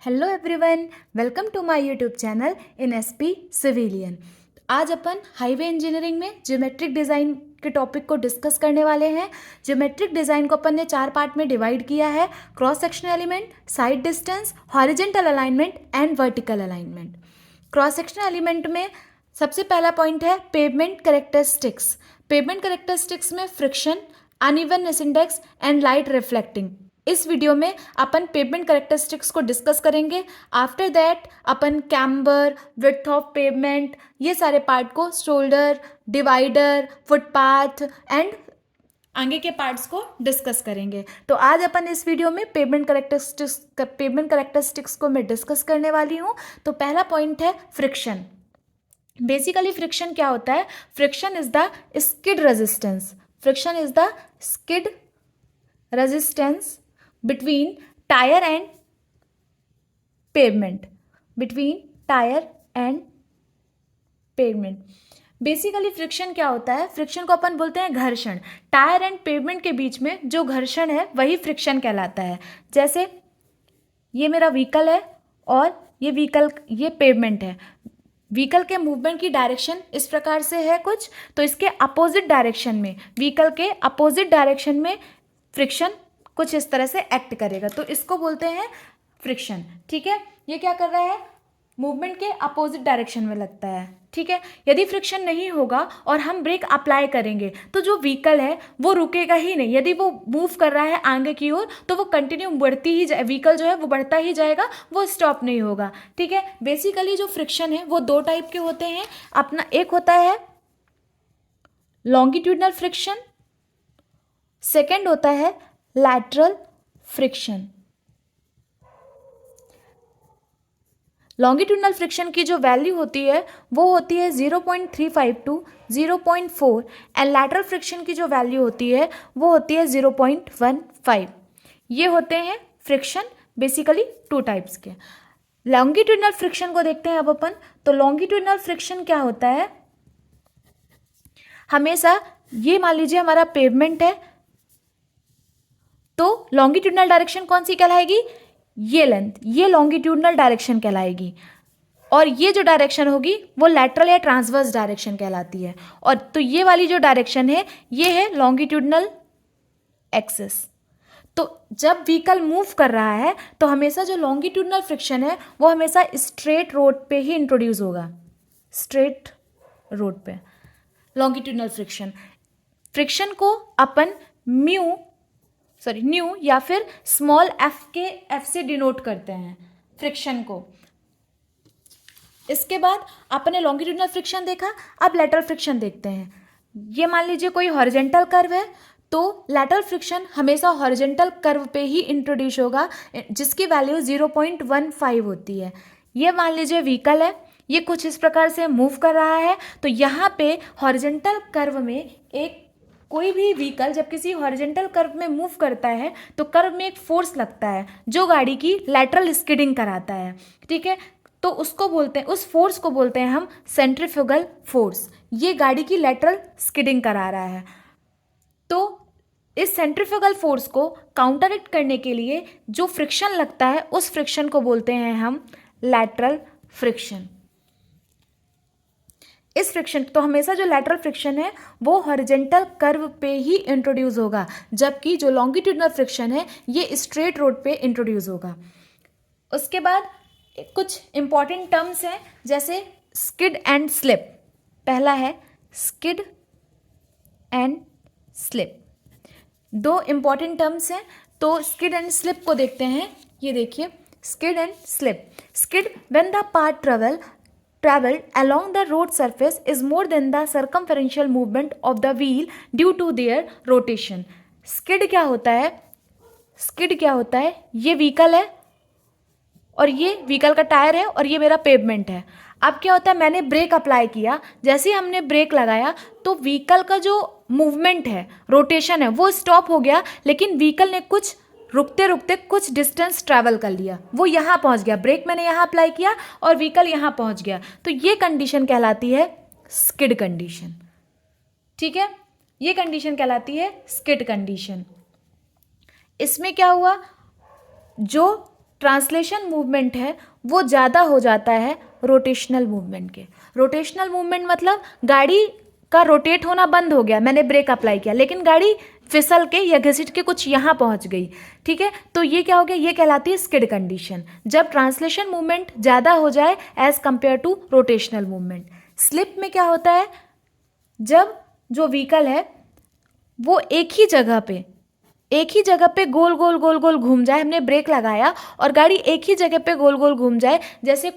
Hello everyone, welcome to my YouTube channel in SP civilian. आज अपन highway engineering में geometric design के topic को डिस्कस करने वाले हैं। ज्योमेट्रिक डिज़ाइन को अपन ने 4 पार्ट में डिवाइड किया है: cross sectional element, side distance, horizontal alignment and vertical alignment. Cross sectional element में सबसे पहला पॉइंट है पेवमेंट कैरेक्टरिस्टिक्स। पेवमेंट कैरेक्टरिस्टिक्स में friction, unevenness index and light reflecting. इस वीडियो में अपन पेवमेंट कैरेक्टरिस्टिक्स को डिस्कस करेंगे। After that upon camber, width of pavement, ये सारे पार्ट को, शोल्डर, डिवाइडर, फुटपाथ एंड आगे के पार्ट्स को डिस्कस करेंगे। तो आज अपन इस वीडियो में पेवमेंट कैरेक्टरिस्टिक्स को मैं डिस्कस करने वाली हूँ। तो पहला पॉइंट है फ्रिक्शन। बेसिकली फ्रिक्शन क्या होता है? Friction is the skid resistance. Friction is the skid resistance between tire and pavement. between tire and pavement. Basically friction क्या होता है? फ्रिक्शन को अपन बोलते हैं घर्षण। टायर एंड पेवमेंट के बीच में जो घर्षण है वही फ्रिक्शन कहलाता है। जैसे ये मेरा व्हीकल है और ये पेवमेंट है। व्हीकल के मूवमेंट की डायरेक्शन इस प्रकार से है कुछ, तो इसके अपोजिट डायरेक्शन में, व्हीकल के अपोजिट डायरेक्शन में फ्रिक्शन कुछ इस तरह से एक्ट करेगा, तो इसको बोलते हैं फ्रिक्शन। ठीक है, ये क्या कर रहा है? मूवमेंट के अपोजिट डायरेक्शन में लगता है। ठीक है, यदि फ्रिक्शन नहीं होगा और हम ब्रेक अप्लाई करेंगे तो जो व्हीकल है वो रुकेगा ही नहीं। यदि वो मूव कर रहा है आगे की ओर तो वो कंटिन्यू बढ़ती ही जाए, व्हीकल जो है वो बढ़ता ही जाएगा, वो स्टॉप नहीं होगा। ठीक है, बेसिकली जो फ्रिक्शन है वो 2 टाइप के होते हैं। अपना एक होता है लॉन्गिट्यूडनल फ्रिक्शन, सेकेंड होता है लैटरल फ्रिक्शन। लॉन्गिट्यूडनल फ्रिक्शन की जो वैल्यू होती है वो होती है 0.35 टू 0.4 एंड लैटरल फ्रिक्शन की जो वैल्यू होती है वो होती है 0.15। ये होते हैं फ्रिक्शन, बेसिकली 2 टाइप्स के। लॉन्गिट्यूडनल फ्रिक्शन को देखते हैं अब अपन। तो लॉन्गिट्यूडनल फ्रिक्शन क्या होता है? हमेशा ये मान लीजिए हमारा पेवमेंट है, तो लॉन्गिट्यूडनल डायरेक्शन कौन सी कहलाएगी? ये लेंथ, ये लॉन्गिट्यूडनल डायरेक्शन कहलाएगी। और ये जो डायरेक्शन होगी वो लैटरल या ट्रांसवर्स डायरेक्शन कहलाती है। और तो ये वाली जो डायरेक्शन है ये है लॉन्गिट्यूडनल एक्सिस। तो जब व्हीकल मूव कर रहा है तो हमेशा जो लॉन्गिट्यूडनल फ्रिक्शन है वो हमेशा स्ट्रेट रोड पे ही इंट्रोड्यूस होगा। स्ट्रेट रोड पे लॉन्गिट्यूडनल फ्रिक्शन। फ्रिक्शन को अपन न्यू या फिर स्मॉल एफ से डिनोट करते हैं फ्रिक्शन को। इसके बाद आपने लॉन्गिट्यूडनल फ्रिक्शन देखा, अब लैटरल फ्रिक्शन देखते हैं। ये मान लीजिए कोई हॉरिजेंटल कर्व है, तो लैटरल फ्रिक्शन हमेशा हॉरिजेंटल कर्व पे ही इंट्रोड्यूस होगा, जिसकी वैल्यू 0.15 होती है। ये मान लीजिए व्हीकल है, ये कुछ इस प्रकार से मूव कर रहा है, तो यहाँ पे हॉरिजेंटल कर्व में कोई भी व्हीकल जब किसी हॉरिजेंटल कर्व में मूव करता है तो कर्व में एक फोर्स लगता है जो गाड़ी की लैटरल स्किडिंग कराता है। ठीक है, तो उसको बोलते हैं, उस फोर्स को बोलते हैं हम सेंट्रीफ्यूगल फोर्स। ये गाड़ी की लैटरल स्किडिंग करा रहा है। तो इस सेंट्रीफ्यूगल फोर्स को काउंटरएक्ट करने के लिए जो फ्रिक्शन लगता है उस फ्रिक्शन को बोलते हैं हम लैटरल फ्रिक्शन। इस फ्रिक्शन, तो हमेशा जो लैटरल फ्रिक्शन है वो हॉरिजेंटल कर्व पे ही इंट्रोड्यूस होगा, जबकि जो लॉन्गिट्यूडनल फ्रिक्शन है ये स्ट्रेट रोड पे इंट्रोड्यूस होगा। उसके बाद कुछ इंपॉर्टेंट टर्म्स हैं, जैसे स्किड एंड स्लिप। पहला है skid and slip. 2 important terms हैं, तो स्किड एंड स्लिप को देखते हैं। ये देखिए, skid and slip. Skid, when the part traveled along the road surface is more than the circumferential movement of the wheel due to their rotation. skid क्या होता है? skid क्या होता है? ये व्हीकल है और ये व्हीकल का टायर है और ये मेरा पेवमेंट है। अब क्या होता है, मैंने ब्रेक अप्लाई किया, जैसे ही हमने ब्रेक लगाया तो व्हीकल का जो मूवमेंट है, रोटेशन है, वो स्टॉप हो गया, लेकिन व्हीकल ने कुछ रुकते रुकते कुछ डिस्टेंस ट्रैवल कर लिया, वो यहाँ पहुँच गया। ब्रेक मैंने यहाँ अप्लाई किया और व्हीकल यहाँ पहुँच गया, तो ये कंडीशन कहलाती है स्किड कंडीशन। ठीक है, ये कंडीशन कहलाती है स्किड कंडीशन। इसमें क्या हुआ, जो ट्रांसलेशन मूवमेंट है वो ज़्यादा हो जाता है रोटेशनल मूवमेंट के। रोटेशनल मूवमेंट मतलब गाड़ी का रोटेट होना बंद हो गया, मैंने ब्रेक अप्लाई किया लेकिन गाड़ी फिसल के या घिसट के कुछ यहाँ पहुँच गई, ठीक है, तो ये क्या हो गया, ये कहलाती है स्किड कंडीशन, जब ट्रांसलेशन मूवमेंट ज़्यादा हो जाए as compare to rotational movement. Slip में क्या होता है, जब जो व्हीकल है वो एक ही जगह पे गोल गोल गोल गोल घूम जाए, हमने ब्रेक लगाया और गाड़ी एक ही जगह पे गोल गोल घूम जाए, जैसे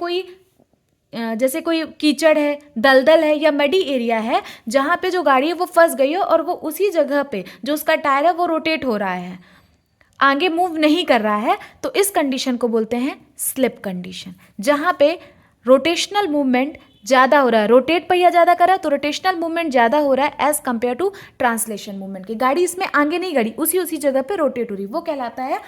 कोई कीचड़ है, दलदल है या मडी एरिया है जहाँ पे जो गाड़ी है वो फंस गई है और वो उसी जगह पे जो उसका टायर है वो रोटेट हो रहा है, आगे मूव नहीं कर रहा है, तो इस कंडीशन को बोलते हैं स्लिप कंडीशन, जहाँ पे रोटेशनल मूवमेंट ज़्यादा हो रहा है, रोटेट पहिया ज़्यादा कर रहा है तो रोटेशनल मूवमेंट ज़्यादा हो रहा है as compare to translation movement की। गाड़ी इसमें आगे नहीं गड़ी, उसी जगह पे रोटेट हो रही, वो कहलाता है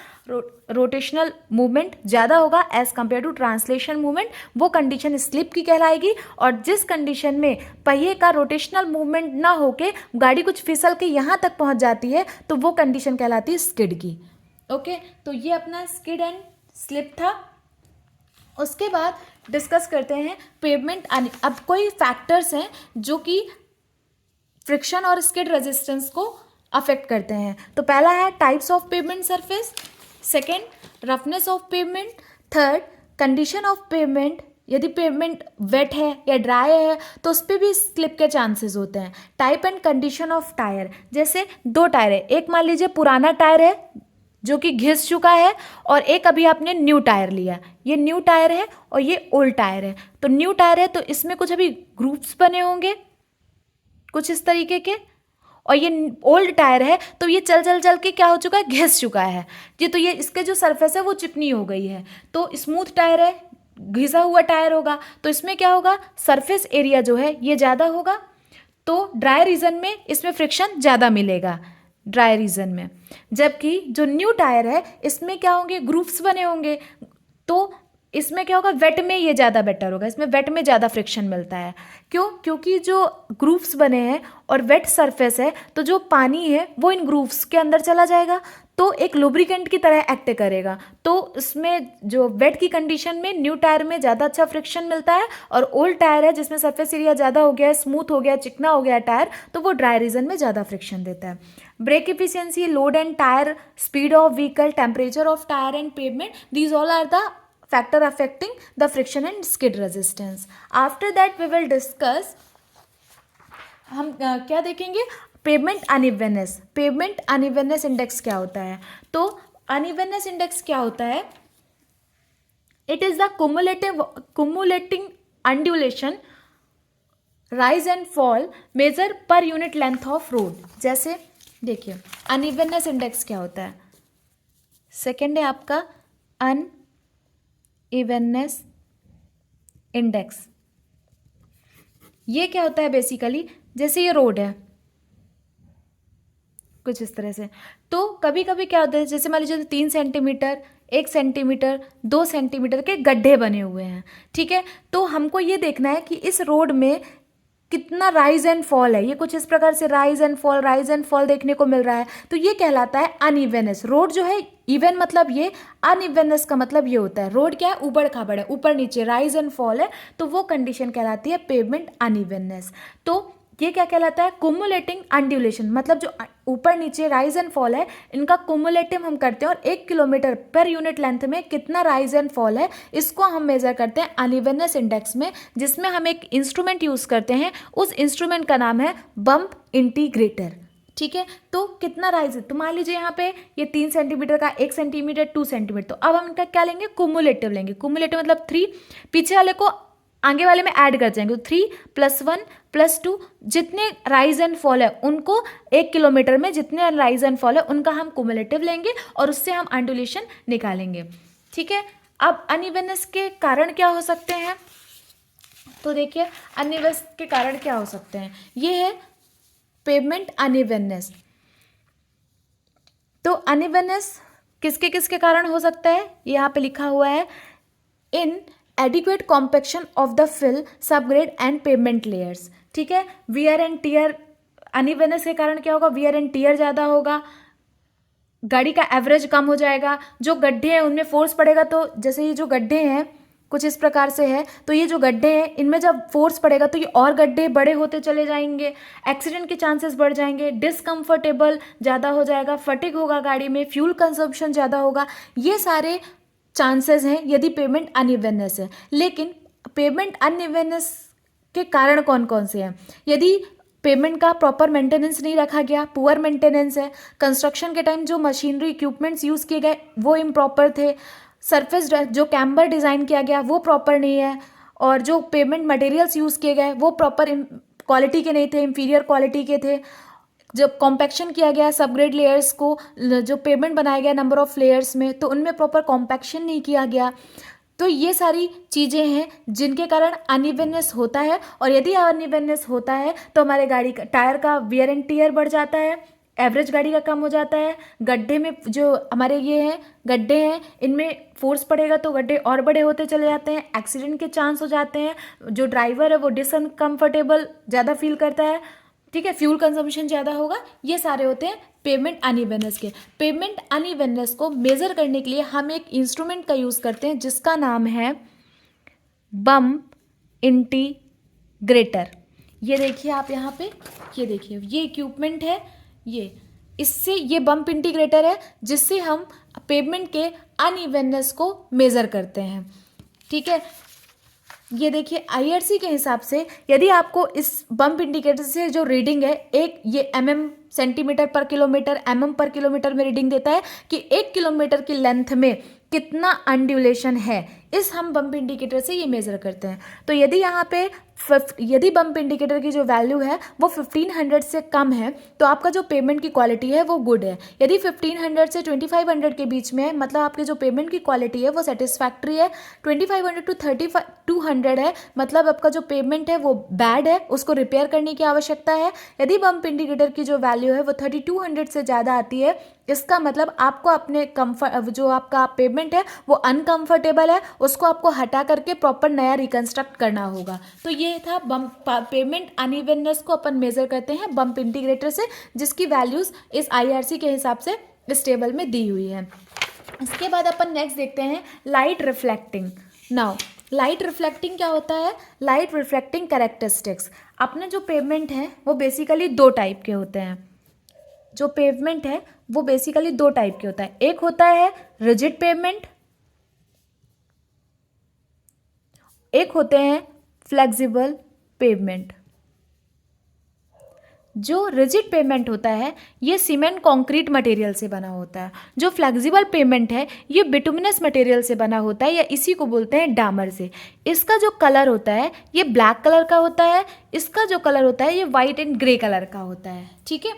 रोटेशनल मूवमेंट ज़्यादा होगा as compare to translation movement, वो कंडीशन स्लिप की कहलाएगी। और जिस कंडीशन में पहिए का रोटेशनल मूवमेंट ना होके गाड़ी कुछ फिसल के यहाँ तक पहुँच जाती है तो वो कंडीशन कहलाती है स्किड की। ओके, तो ये अपना स्किड एंड स्लिप था। उसके बाद डिस्कस करते हैं पेवमेंट। अब कोई फैक्टर्स हैं जो कि फ्रिक्शन और स्किड रेजिस्टेंस को अफेक्ट करते हैं। तो पहला है types of pavement surface, second roughness of pavement, third condition of pavement, यदि पेवमेंट वेट है या ड्राई है तो उस पर भी स्लिप के चांसेस होते हैं। Type and condition of tyre, जैसे दो टायर है, एक मान लीजिए पुराना टायर है जो कि घिस चुका है और एक अभी आपने न्यू टायर लिया, ये न्यू टायर है और ये ओल्ड टायर है। तो न्यू टायर है तो इसमें कुछ अभी ग्रूव्स बने होंगे कुछ इस तरीके के, और ये ओल्ड टायर है तो ये चल के क्या हो चुका है, घिस चुका है ये, तो ये इसके जो सरफेस है वो चिकनी हो गई है। तो स्मूथ टायर है, घिसा हुआ टायर होगा, तो इसमें क्या होगा, सरफेस एरिया जो है ये ज़्यादा होगा, तो ड्राई रीजन में इसमें फ्रिक्शन ज़्यादा मिलेगा ड्राई रीजन में। जबकि जो न्यू टायर है इसमें क्या होंगे, ग्रूव्स बने होंगे, तो इसमें क्या होगा, वेट में ये ज़्यादा बेटर होगा, इसमें वेट में ज़्यादा फ्रिक्शन मिलता है। क्यों, क्योंकि जो ग्रूव्स बने हैं और वेट सरफेस है तो जो पानी है वो इन ग्रूव्स के अंदर चला जाएगा तो एक लुब्रिकेंट की तरह एक्ट करेगा, तो इसमें जो वेट की कंडीशन में न्यू टायर में ज़्यादा अच्छा फ्रिक्शन मिलता है, और ओल्ड टायर है जिसमें सरफेस एरिया ज़्यादा हो गया है, स्मूथ हो गया, चिकना हो गया टायर, तो वो ड्राई रीजन में ज़्यादा फ्रिक्शन देता है। Brake efficiency, load and tyre, speed of vehicle, temperature of tyre and pavement, these all are the factor affecting the friction and skid resistance. After that we will discuss, हम क्या देखेंगे, pavement unevenness. Pavement unevenness index क्या होता है, तो unevenness index क्या होता है, it is the cumulating undulation rise and fall measure per unit length of road. जैसे देखिए अनइवननेस इंडेक्स क्या होता है, सेकेंड है आपका इवननेस इंडेक्स। ये क्या होता है बेसिकली, जैसे ये रोड है कुछ इस तरह से, तो कभी कभी क्या होता है, जैसे मान लीजिए 3 सेंटीमीटर 1 सेंटीमीटर 2 सेंटीमीटर के गड्ढे बने हुए हैं, ठीक है, तो हमको ये देखना है कि इस रोड में कितना राइज एंड फॉल है, ये कुछ इस प्रकार से राइज एंड फॉल देखने को मिल रहा है, तो ये कहलाता है अनइवननेस। रोड जो है इवन मतलब ये, अनइवननेस का मतलब ये होता है रोड क्या है, उबड़ खाबड़ है, ऊपर नीचे राइज एंड फॉल है, तो वो कंडीशन कहलाती है पेवमेंट अनइवननेस। तो ये क्या कहलाता है, कुमुलेटिंग अंडुलेशन, मतलब जो ऊपर नीचे राइज एंड फॉल है इनका कुमुलेटिव हम करते हैं, और 1 किलोमीटर पर यूनिट लेंथ में कितना राइज एंड फॉल है इसको हम मेजर करते हैं अनइवननेस इंडेक्स में, जिसमें हम एक इंस्ट्रूमेंट यूज़ करते हैं, उस इंस्ट्रूमेंट का नाम है बम्प इंटीग्रेटर, ठीक है। तो कितना राइज है, तो मान लीजिए यहाँ पे ये 3 सेंटीमीटर का 1 सेंटीमीटर 2 सेंटीमीटर, तो अब हम इनका क्या लेंगे, कुमुलेटिव लेंगे। कुमुलेटिव मतलब 3, पीछे वाले को आगे वाले में ऐड कर जाएंगे, तो 3 + 1 + 2, जितने राइज एंड फॉल है उनको 1 किलोमीटर में जितने राइज एंड फॉल है उनका हम कुमुलेटिव लेंगे और उससे हम अंडुलेशन निकालेंगे, ठीक है। अब अनइवननेस के कारण क्या हो सकते हैं, तो देखिए अनइवननेस के कारण क्या हो सकते हैं, ये है पेवमेंट अनइवननेस। तो अनइवननेस किसके किसके कारण हो सकता है, यहाँ पे लिखा हुआ है, inadequate compaction of the fill subgrade and pavement layers, ठीक है। वियर एंड टीयर, अनइवननेस के कारण क्या होगा, वियर एंड टीयर ज़्यादा होगा, गाड़ी का एवरेज कम हो जाएगा, जो गड्ढे हैं उनमें फोर्स पड़ेगा, तो जैसे ये जो गड्ढे हैं कुछ इस प्रकार से है, तो ये जो गड्ढे हैं इनमें जब फोर्स पड़ेगा तो ये और गड्ढे बड़े होते चले जाएंगे, एक्सीडेंट के चांसेस बढ़ जाएंगे, डिसकंफर्टेबल ज़्यादा हो जाएगा, फटिग होगा गाड़ी में, फ्यूल कंजम्पशन ज़्यादा होगा, ये सारे चांसेस हैं यदि पेमेंट अनइवननेस है। लेकिन पेमेंट अनइवननेस के कारण कौन कौन से हैं? यदि पेमेंट का प्रॉपर मेंटेनेंस नहीं रखा गया, पुअर मेंटेनेंस है, कंस्ट्रक्शन के टाइम जो मशीनरी इक्विपमेंट्स यूज़ किए गए वो इम्प्रॉपर थे, सरफेस जो कैम्बर डिज़ाइन किया गया वो प्रॉपर नहीं है, और जो पेमेंट मटेरियल्स यूज़ किए गए वो प्रॉपर क्वालिटी के नहीं थे, इंफीरियर क्वालिटी के थे, जब कॉम्पैक्शन किया गया सबग्रेड लेयर्स को, जो पेमेंट बनाया गया नंबर ऑफ लेयर्स में, तो उनमें प्रॉपर कॉम्पैक्शन नहीं किया गया। तो ये सारी चीज़ें हैं जिनके कारण अनइवननेस होता है, और यदि अनइवननेस होता है तो हमारे गाड़ी का टायर का वियर एंड टियर बढ़ जाता है, एवरेज गाड़ी का कम हो जाता है, गड्ढे में जो हमारे ये हैं गड्ढे हैं इनमें फोर्स पड़ेगा तो गड्ढे और बड़े होते चले जाते हैं, एक्सीडेंट के चांस हो जाते हैं, जो ड्राइवर है वो डिसकम्फर्टेबल ज़्यादा फील करता है, ठीक है, फ्यूल कंजम्पशन ज़्यादा होगा। ये सारे होते हैं पेमेंट अनइवननेस के। पेमेंट अनइवननेस को मेज़र करने के लिए हम एक इंस्ट्रूमेंट का यूज़ करते हैं जिसका नाम है बम्प इंटीग्रेटर। ये देखिए आप यहाँ पे, ये देखिए ये इक्विपमेंट है, इससे ये बम्प इंटीग्रेटर है जिससे हम पेमेंट के अनइवननेस को मेज़र करते हैं, ठीक है। ये देखिए IRC के हिसाब से यदि आपको इस बम्प इंडिकेटर से जो रीडिंग है, एक ये mm सेंटीमीटर पर किलोमीटर mm पर किलोमीटर में रीडिंग देता है कि 1 किलोमीटर की लेंथ में कितना अनड्यूलेशन है, इस हम बम्प इंडिकेटर से ये मेज़र करते हैं। तो यदि यहाँ पे यदि बम्प इंडिकेटर की जो वैल्यू है वो 1500 से कम है तो आपका जो पेमेंट की क्वालिटी है वो गुड है। यदि 1500 से 2500 के बीच में है मतलब आपकी जो पेमेंट की क्वालिटी है वो सेटिस्फैक्ट्री है। 2500 टू 3200 है मतलब आपका जो पेमेंट है वो बैड है, उसको रिपेयर करने की आवश्यकता है। यदि बम्प इंडिकेटर की जो वैल्यू है वो 3200 से ज़्यादा आती है, इसका मतलब आपको अपने कंफर्ट जो आपका पेमेंट है वो अनकंफर्टेबल है, उसको आपको हटा करके प्रॉपर नया रिकंस्ट्रक्ट करना होगा। तो ये था बम्प पेमेंट अनइवननेस को अपन मेजर करते हैं बम्प इंटीग्रेटर से, जिसकी वैल्यूज इस IRC के हिसाब से इस टेबल में दी हुई है। इसके बाद अपन नेक्स्ट देखते हैं light reflecting. Now light reflecting क्या होता है? Light reflecting characteristics. अपने जो पेमेंट है वो बेसिकली दो टाइप के होते हैं। जो पेवमेंट है वो बेसिकली दो टाइप के होता है। एक होता है रिजिड पेवमेंट, एक होते हैं फ्लेक्सिबल पेवमेंट। जो रिजिड पेवमेंट होता है ये सीमेंट कंक्रीट मटेरियल से बना होता है। जो फ्लेक्सिबल पेवमेंट है ये बिटुमिनस मटेरियल से बना होता है या इसी को बोलते हैं डामर से। इसका जो कलर होता है ये ब्लैक कलर का होता है, इसका जो कलर होता है ये वाइट एंड ग्रे कलर का होता है, ठीक है।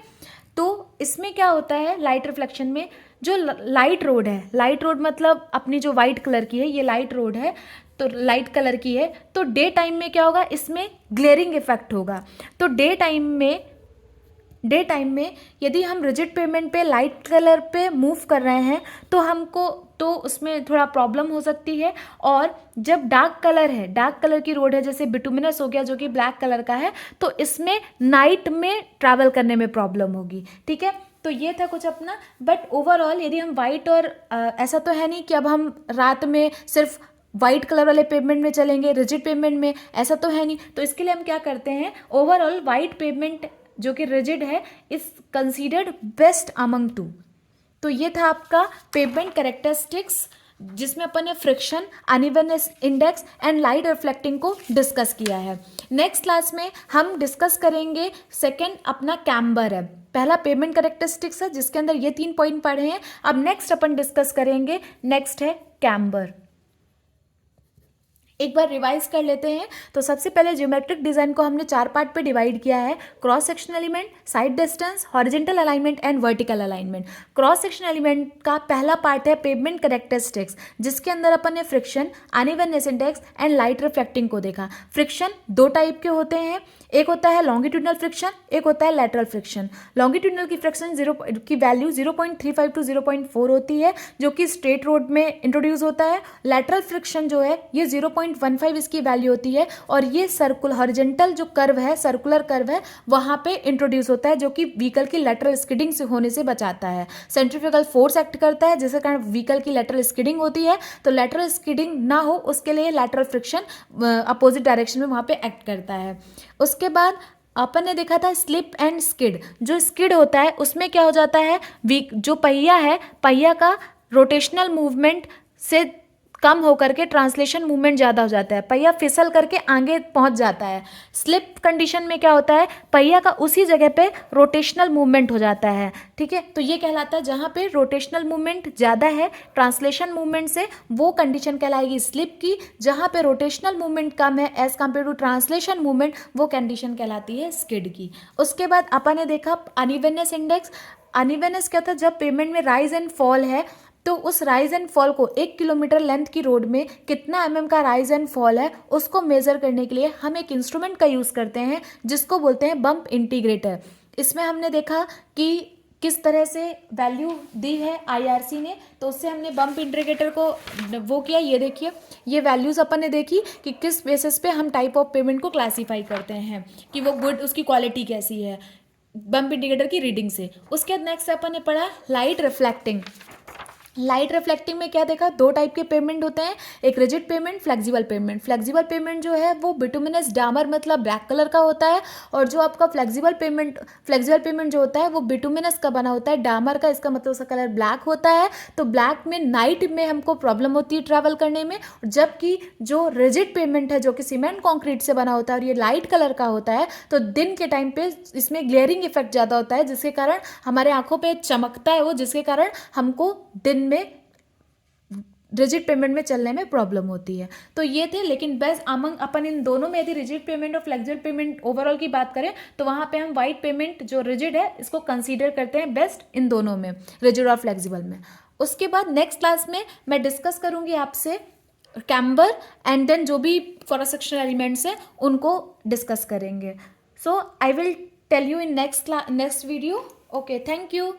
तो इसमें क्या होता है लाइट रिफ्लेक्शन में, जो लाइट रोड है, लाइट रोड मतलब अपनी जो वाइट कलर की है ये लाइट रोड है तो लाइट कलर की है, तो डे टाइम में क्या होगा इसमें ग्लेयरिंग इफेक्ट होगा। तो डे टाइम में यदि हम रिजिड पेवमेंट पे लाइट कलर पे मूव कर रहे हैं तो हमको तो उसमें थोड़ा प्रॉब्लम हो सकती है। और जब डार्क कलर है, डार्क कलर की रोड है जैसे बिटुमिनस हो गया जो कि ब्लैक कलर का है, तो इसमें नाइट में ट्रैवल करने में प्रॉब्लम होगी, ठीक है। तो ये था कुछ अपना। बट ओवरऑल यदि हम वाइट और ऐसा तो है नहीं कि अब हम रात में सिर्फ वाइट कलर वाले पेवमेंट में चलेंगे, रिजिड पेवमेंट में, ऐसा तो है नहीं। तो इसके लिए हम क्या करते हैं, ओवरऑल वाइट पेवमेंट जो कि रिजिड है is considered best among two. तो ये था आपका पेवमेंट कैरेक्टरिस्टिक्स जिसमें अपन ने friction, unevenness index and light reflecting को डिस्कस किया है। नेक्स्ट क्लास में हम डिस्कस करेंगे सेकंड अपना कैम्बर है। पहला पेवमेंट कैरेक्टरिस्टिक्स है जिसके अंदर ये 3 पॉइंट पढ़े हैं। अब नेक्स्ट अपन डिस्कस करेंगे, नेक्स्ट है कैम्बर। एक बार रिवाइज कर लेते हैं। तो सबसे पहले ज्योमेट्रिक डिजाइन को हमने 4 पार्ट पे डिवाइड किया है, cross section element, side distance, horizontal alignment and vertical alignment. Cross section element का पहला पार्ट है पेवमेंट कैरेक्टरिस्टिक्स जिसके अंदर अपन ने friction, unevenness index and light reflecting को देखा। फ्रिक्शन 2 टाइप के होते हैं, एक होता है लॉन्गिट्यूडनल फ्रिक्शन, एक होता है लैटरल फ्रिक्शन। लॉन्गिट्यूडनल की फ्रिक्शन की वैल्यू 0.35 टू 0.4 होती है जो कि स्ट्रेट रोड में इंट्रोड्यूस होता है। लैटरल फ्रिक्शन जो है ये 0.5 0.15 इसकी वैल्यू होती है और ये सर्कुलर हॉरिजॉन्टल जो कर्व है, सर्कुलर कर्व है, वहाँ पे इंट्रोड्यूस होता है जो कि व्हीकल की लेटरल स्किडिंग से होने से बचाता है। सेंट्रीफ्यूगल फोर्स एक्ट करता है जिसके कारण व्हीकल की लेटरल स्किडिंग होती है, तो लेटरल स्किडिंग ना हो उसके लिए लेटरल फ्रिक्शन अपोजिट डायरेक्शन में वहाँ पे एक्ट करता है। उसके बाद अपन ने देखा था स्लिप एंड स्किड। जो स्किड होता है उसमें क्या हो जाता है, जो पहिया है, पहिया का रोटेशनल मूवमेंट से कम होकर के ट्रांसलेशन मूवमेंट ज़्यादा हो जाता है, पहिया फिसल करके आगे पहुंच जाता है। स्लिप कंडीशन में क्या होता है, पहिया का उसी जगह पे रोटेशनल मूवमेंट हो जाता है। ठीक है, तो ये कहलाता है जहाँ पे रोटेशनल मूवमेंट ज़्यादा है ट्रांसलेशन मूवमेंट से, वो कंडीशन कहलाएगी स्लिप की। जहाँ पे रोटेशनल मूवमेंट कम है as compare to translation movement, वो कंडीशन कहलाती है स्किड की। उसके बाद अपन ने देखा अनइवननेस इंडेक्स। अनइवननेस क्या था, जब पेमेंट में राइज एंड फॉल है तो उस राइज एंड फॉल को 1 किलोमीटर लेंथ की रोड में कितना का राइज एंड फॉल है उसको मेजर करने के लिए हम एक इंस्ट्रूमेंट का यूज़ करते हैं जिसको बोलते हैं बम्प इंटीग्रेटर। इसमें हमने देखा कि किस तरह से वैल्यू दी है IRC ने, तो उससे हमने बम्प इंटीग्रेटर को वो किया। ये देखिए, ये वैल्यूज़ अपन ने देखी कि किस बेसिस पे हम टाइप ऑफ पेमेंट को क्लासीफाई करते हैं कि वो गुड, उसकी क्वालिटी कैसी है बम्प इंटीग्रेटर की रीडिंग से। उसके बाद नेक्स्ट अपन ने पढ़ा लाइट रिफ्लेक्टिंग। लाइट रिफ्लेक्टिंग में क्या देखा, 2 टाइप के पेमेंट होते हैं, एक rigid payment, flexible pavement. Flexible pavement जो है वो बिटुमिनस डामर मतलब ब्लैक कलर का होता है, और जो आपका फ्लेक्सिबल पेमेंट जो होता है वो बिटुमिनस का बना होता है, डामर का, इसका मतलब उसका कलर ब्लैक होता है। तो ब्लैक में नाइट में हमको प्रॉब्लम होती है ट्रैवल करने में, जबकि जो रिजिड पेमेंट है जो कि सीमेंट कॉन्क्रीट से बना होता है और ये लाइट कलर का होता है, तो दिन के टाइम पे इसमें ग्लेयरिंग इफेक्ट ज़्यादा होता है जिसके कारण हमारे आंखों पे चमकता है वो, जिसके कारण हमको दिन में रिजिड पेमेंट में चलने में प्रॉब्लम होती है। तो ये थे, लेकिन बेस्ट अमंग अपन इन दोनों में यदि रिजिड पेमेंट और फ्लेक्सिबल पेमेंट ओवरऑल की बात करें तो वहाँ पे हम वाइट पेमेंट जो रिजिड है इसको कंसीडर करते हैं बेस्ट इन दोनों में, रिजिड और फ्लेक्सिबल में। उसके बाद नेक्स्ट क्लास में मैं डिस्कस करूँगी आपसे कैम्बर एंड देन जो भी क्रॉस सेक्शनल एलिमेंट्स हैं उनको डिस्कस करेंगे। So I will tell you in next video. Okay, thank you.